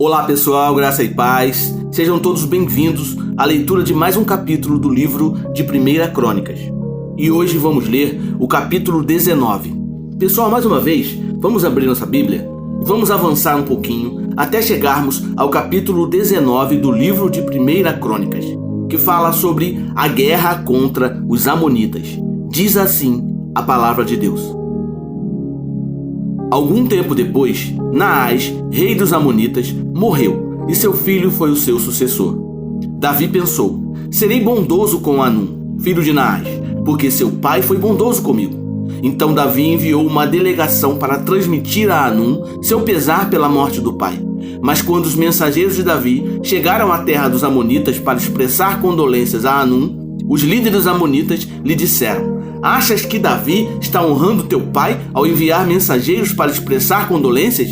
Olá pessoal, graça e paz. Sejam todos bem-vindos à leitura de mais um capítulo do livro de 1 Crônicas. E hoje vamos ler o capítulo 19. Pessoal, mais uma vez, vamos abrir nossa Bíblia e vamos avançar um pouquinho até chegarmos ao capítulo 19 do livro de 1 Crônicas, que fala sobre a guerra contra os amonitas. Diz assim a palavra de Deus. Algum tempo depois, Naás, rei dos amonitas, morreu, e seu filho foi o seu sucessor. Davi pensou: serei bondoso com Hanum, filho de Naás, porque seu pai foi bondoso comigo. Então Davi enviou uma delegação para transmitir a Hanum seu pesar pela morte do pai. Mas quando os mensageiros de Davi chegaram à terra dos amonitas para expressar condolências a Hanum, os líderes amonitas lhe disseram: achas que Davi está honrando teu pai ao enviar mensageiros para expressar condolências?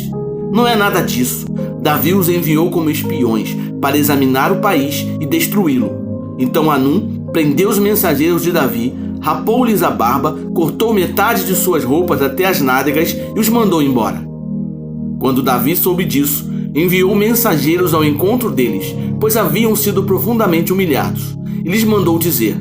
Não é nada disso. Davi os enviou como espiões para examinar o país e destruí-lo. Então Hanum prendeu os mensageiros de Davi, rapou-lhes a barba, cortou metade de suas roupas até as nádegas e os mandou embora. Quando Davi soube disso, enviou mensageiros ao encontro deles, pois haviam sido profundamente humilhados, e lhes mandou dizer: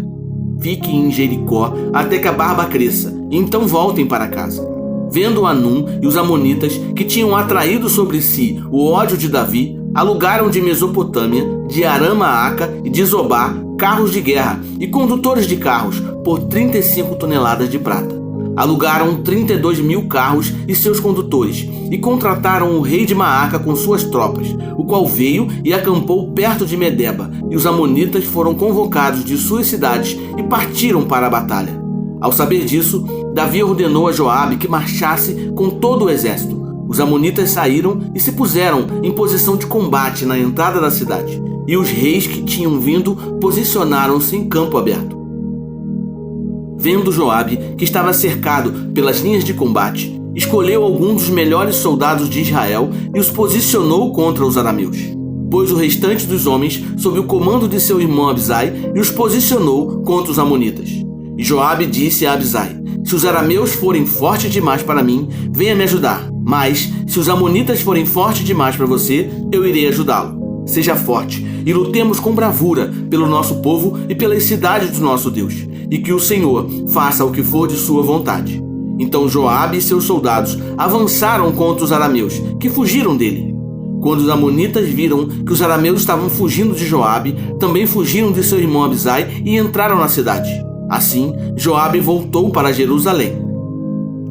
fiquem em Jericó até que a barba cresça, e então voltem para casa. Vendo Hanum e os amonitas, que tinham atraído sobre si o ódio de Davi, alugaram de Mesopotâmia, de Aram-Maaca e de Zobá carros de guerra e condutores de carros por 35 toneladas de prata. Alugaram 32.000 carros e seus condutores e contrataram o rei de Maaca com suas tropas, o qual veio e acampou perto de Medeba, e os amonitas foram convocados de suas cidades e partiram para a batalha. Ao saber disso, Davi ordenou a Joabe que marchasse com todo o exército. Os amonitas saíram e se puseram em posição de combate na entrada da cidade, e os reis que tinham vindo posicionaram-se em campo aberto. Vendo Joabe que estava cercado pelas linhas de combate, escolheu alguns dos melhores soldados de Israel e os posicionou contra os arameus. Pôs o restante dos homens sob o comando de seu irmão Abisai e os posicionou contra os amonitas. E Joabe disse a Abisai: se os arameus forem fortes demais para mim, venha me ajudar. Mas, se os amonitas forem fortes demais para você, eu irei ajudá-lo. Seja forte e lutemos com bravura pelo nosso povo e pelas cidades do nosso Deus, e que o Senhor faça o que for de sua vontade. Então Joabe e seus soldados avançaram contra os arameus, que fugiram dele. Quando os amonitas viram que os arameus estavam fugindo de Joabe, também fugiram de seu irmão Abisai e entraram na cidade. Assim, Joabe voltou para Jerusalém.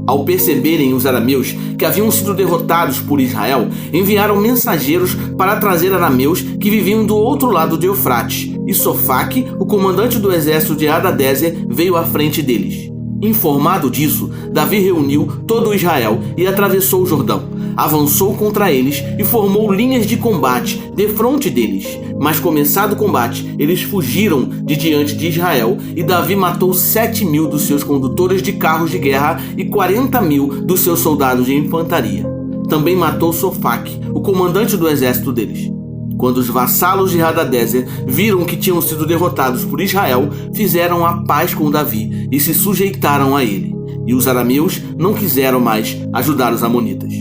Ao perceberem os arameus que haviam sido derrotados por Israel, enviaram mensageiros para trazer arameus que viviam do outro lado de Eufrates, e Sofaque, o comandante do exército de Hadadezer, veio à frente deles. Informado disso, Davi reuniu todo o Israel e atravessou o Jordão. Avançou contra eles e formou linhas de combate defronte deles. Mas começado o combate, eles fugiram de diante de Israel, e Davi matou 7.000 dos seus condutores de carros de guerra e 40.000 dos seus soldados de infantaria. Também matou Sofaque, o comandante do exército deles. Quando os vassalos de Hadadezer viram que tinham sido derrotados por Israel, fizeram a paz com Davi e se sujeitaram a ele. E os arameus não quiseram mais ajudar os amonitas.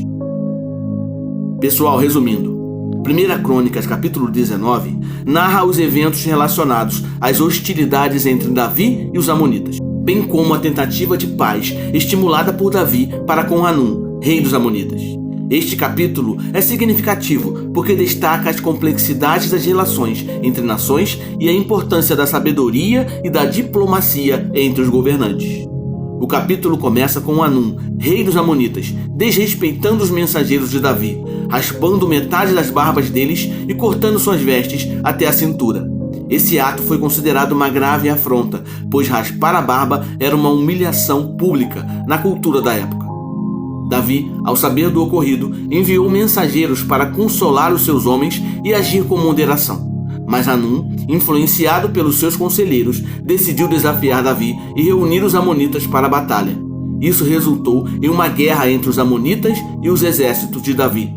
Pessoal, resumindo, 1 Crônicas, capítulo 19, narra os eventos relacionados às hostilidades entre Davi e os amonitas, bem como a tentativa de paz estimulada por Davi para com Hanum, rei dos amonitas. Este capítulo é significativo porque destaca as complexidades das relações entre nações e a importância da sabedoria e da diplomacia entre os governantes. O capítulo começa com Hanum, rei dos amonitas, desrespeitando os mensageiros de Davi, raspando metade das barbas deles e cortando suas vestes até a cintura. Esse ato foi considerado uma grave afronta, pois raspar a barba era uma humilhação pública na cultura da época. Davi, ao saber do ocorrido, enviou mensageiros para consolar os seus homens e agir com moderação. Mas Hanum, influenciado pelos seus conselheiros, decidiu desafiar Davi e reunir os amonitas para a batalha. Isso resultou em uma guerra entre os amonitas e os exércitos de Davi.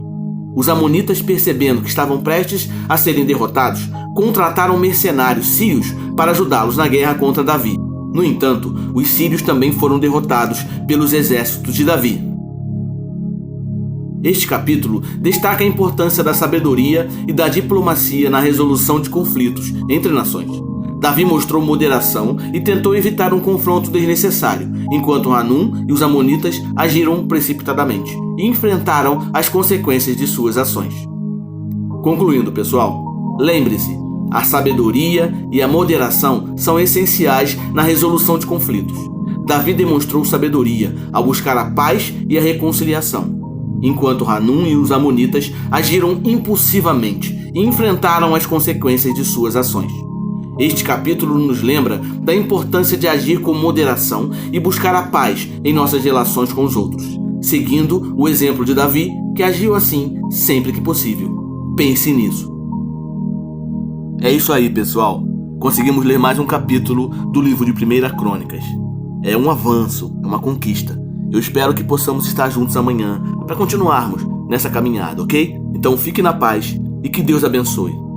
Os amonitas, percebendo que estavam prestes a serem derrotados, contrataram mercenários sírios para ajudá-los na guerra contra Davi. No entanto, os sírios também foram derrotados pelos exércitos de Davi. Este capítulo destaca a importância da sabedoria e da diplomacia na resolução de conflitos entre nações. Davi mostrou moderação e tentou evitar um confronto desnecessário, enquanto Hanum e os amonitas agiram precipitadamente e enfrentaram as consequências de suas ações. Concluindo, pessoal, lembre-se, a sabedoria e a moderação são essenciais na resolução de conflitos. Davi demonstrou sabedoria ao buscar a paz e a reconciliação, enquanto Hanum e os amonitas agiram impulsivamente e enfrentaram as consequências de suas ações. Este capítulo nos lembra da importância de agir com moderação e buscar a paz em nossas relações com os outros, seguindo o exemplo de Davi, que agiu assim sempre que possível. Pense nisso. É isso aí, pessoal. Conseguimos ler mais um capítulo do livro de 1 Crônicas. É um avanço, é uma conquista. Eu espero que possamos estar juntos amanhã para continuarmos nessa caminhada, ok? Então fique na paz e que Deus abençoe.